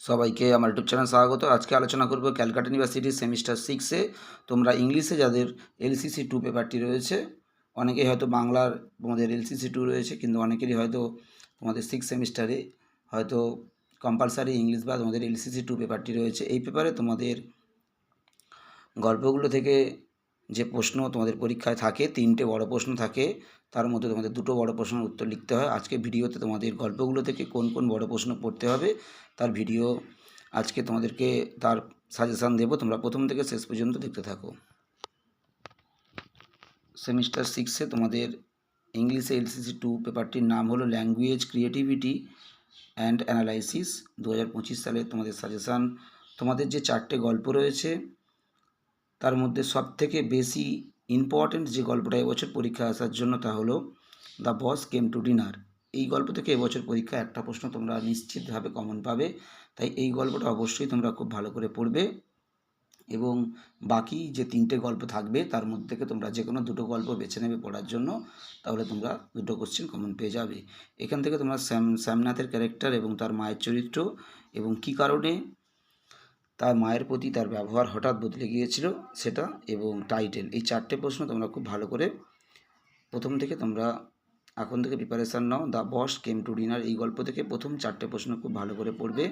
সবাইকে আমার YouTube channel স্বাগত। আজকে আলোচনা করব ক্যালকাটা ইউনিভার্সিটির সেমিস্টার 6-এ তোমরা ইংলিশে যাদের এলসিসি 2 পেপারটি রয়েছে, অনেকেই হয়তো বাংলার তোমাদের এলসিসি 2 রয়েছে, কিন্তু অনেকেরই হয়তো তোমাদের 6 সেমিস্টারে হয়তো কম্পালসারি ইংলিশ বা তোমাদের এলসিসি 2 পেপারটি রয়েছে। এই পেপারে তোমাদের গল্পগুলো থেকে যে প্রশ্ন তোমাদের পরীক্ষায় থাকে, 3টে বড় প্রশ্ন থাকে, তার মধ্যে তোমাদের 2টো বড় প্রশ্নের উত্তর লিখতে হয়। আজকে ভিডিওতে তোমাদের গল্পগুলো থেকে কোন কোন বড় প্রশ্ন পড়তে হবে তার ভিডিও আজকে তোমাদেরকে তার সাজেশান দেবো। তোমরা প্রথম থেকে শেষ পর্যন্ত দেখতে থাকো। সেমিস্টার 6-এ তোমাদের ইংলিশে এলসিসি 2 পেপারটির নাম হলো ল্যাঙ্গুয়েজ ক্রিয়েটিভিটি অ্যান্ড অ্যানালাইসিস। 2025 সালে তোমাদের সাজেশান। তোমাদের যে 4টে গল্প রয়েছে তার মধ্যে সবথেকে বেশি ইম্পর্ট্যান্ট যে গল্পটা এবছর পরীক্ষায় আসার জন্য তা হলো the boss came to dinner. এই গল্প থেকে এবছর পরীক্ষায় একটা প্রশ্ন তোমরা নিশ্চিতভাবে কমন পাবে, তাই এই গল্পটা অবশ্যই তোমরা খুব ভালো করে পড়বে এবং বাকি যে 3টে গল্প থাকবে তার মধ্যে থেকে তোমরা যে কোনো 2টো গল্প বেছে নেবে পড়ার জন্য, তাহলে তোমরা 2টো কোশ্চেন কমন পেয়ে যাবে। এখান থেকে তোমরা শ্যামনাথের ক্যারেক্টার এবং তার মায়ের চরিত্র এবং কী কারণে তার মায়ের প্রতি তার ব্যবহার হঠাৎ বদলে গিয়েছিল সেটা এবং টাইটেল, এই 4টে প্রশ্ন তোমরা খুব ভালো করে প্রথম থেকে তোমরা এখন থেকে preparation now. The boss came to dinner এই গল্প থেকে প্রথম 4টে প্রশ্ন খুব ভালো করে পড়বে।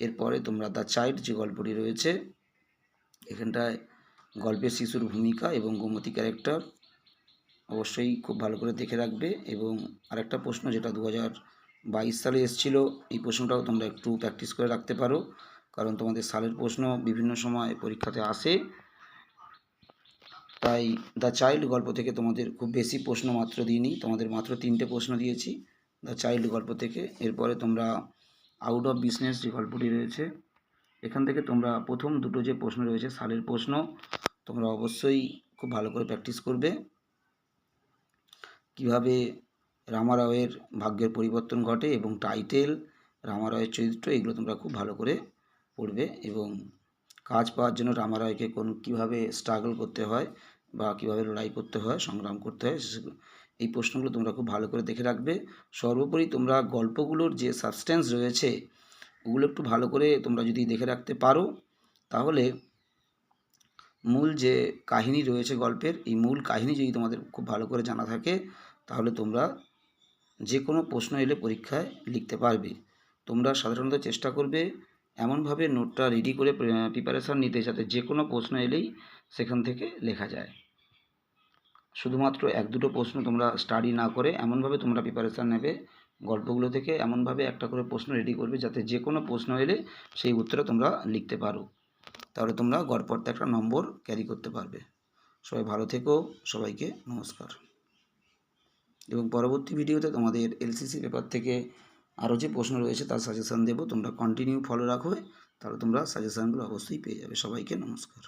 এরপরে তোমরা দ্য চাইল্ড যে গল্পটি রয়েছে, এখানটায় গল্পের শিশুর ভূমিকা এবং গোমতী ক্যারেক্টার অবশ্যই খুব ভালো করে দেখে রাখবে। এবং আরেকটা প্রশ্ন যেটা 2022 সালে এসেছিল, এই প্রশ্নটাও তোমরা একটু প্র্যাকটিস করে রাখতে পারো, কারণ তোমাদের সালের প্রশ্ন বিভিন্ন সময় পরীক্ষাতে আসে। তাই দ্য চাইল্ড গল্প থেকে তোমাদের খুব বেশি প্রশ্ন মাত্র দিইনি, তোমাদের মাত্র 3টে প্রশ্ন দিয়েছি দ্য চাইল্ড গল্প থেকে। এরপরে তোমরা আউট অফ বিজনেস যে গল্পটি রয়েছে, এখান থেকে তোমরা প্রথম 2টো যে প্রশ্ন রয়েছে সালের প্রশ্ন, তোমরা অবশ্যই খুব ভালো করে প্র্যাকটিস করবে। কিভাবে রামারাওয়ের ভাগ্যের পরিবর্তন ঘটে এবং টাইটেল, রামারাওয়ের চরিত্র, এগুলো তোমরা খুব ভালো করে পড়বে। এবং কাজ পাওয়ার জন্য রামারায়কে কীভাবে স্ট্রাগল করতে হয় বা কীভাবে লড়াই করতে হয়, সংগ্রাম করতে হয়, এই প্রশ্নগুলো তোমরা খুব ভালো করে দেখে রাখবে। সর্বোপরি তোমরা গল্পগুলোর যে সাবস্টেন্স রয়েছে ওগুলো একটু ভালো করে তোমরা যদি দেখে রাখতে পারো, তাহলে মূল যে কাহিনী রয়েছে গল্পের, এই মূল কাহিনী যদি তোমাদের খুব ভালো করে জানা থাকে, তাহলে তোমরা যে কোনো প্রশ্ন এলে পরীক্ষায় লিখতে পারবে। তোমরা সাধারণত চেষ্টা করবে এমনভাবে নোটটা রেডি করে প্রিপারেশান নিতে যাতে যে কোনো প্রশ্ন এলেই সেখান থেকে লেখা যায়। শুধুমাত্র 1-2টো প্রশ্ন তোমরা স্টাডি না করে এমনভাবে তোমরা প্রিপারেশান নেবে গল্পগুলো থেকে, এমনভাবে একটা করে প্রশ্ন রেডি করবে যাতে যে কোনো প্রশ্ন এলে সেই উত্তরে তোমরা লিখতে পারো, তাহলে তোমরা গড়পড়তে একটা নম্বর ক্যারি করতে পারবে। সবাই ভালো থেকো, সবাইকে নমস্কার। এবং পরবর্তী ভিডিওতে তোমাদের এলসিসি পেপার থেকে আরও যে প্রশ্ন রয়েছে তার সাজেশান দেবো, তোমরা কন্টিনিউ ফলো রাখো, তাহলে তোমরা সাজেশানগুলো অবশ্যই পেয়ে যাবে। সবাইকে নমস্কার।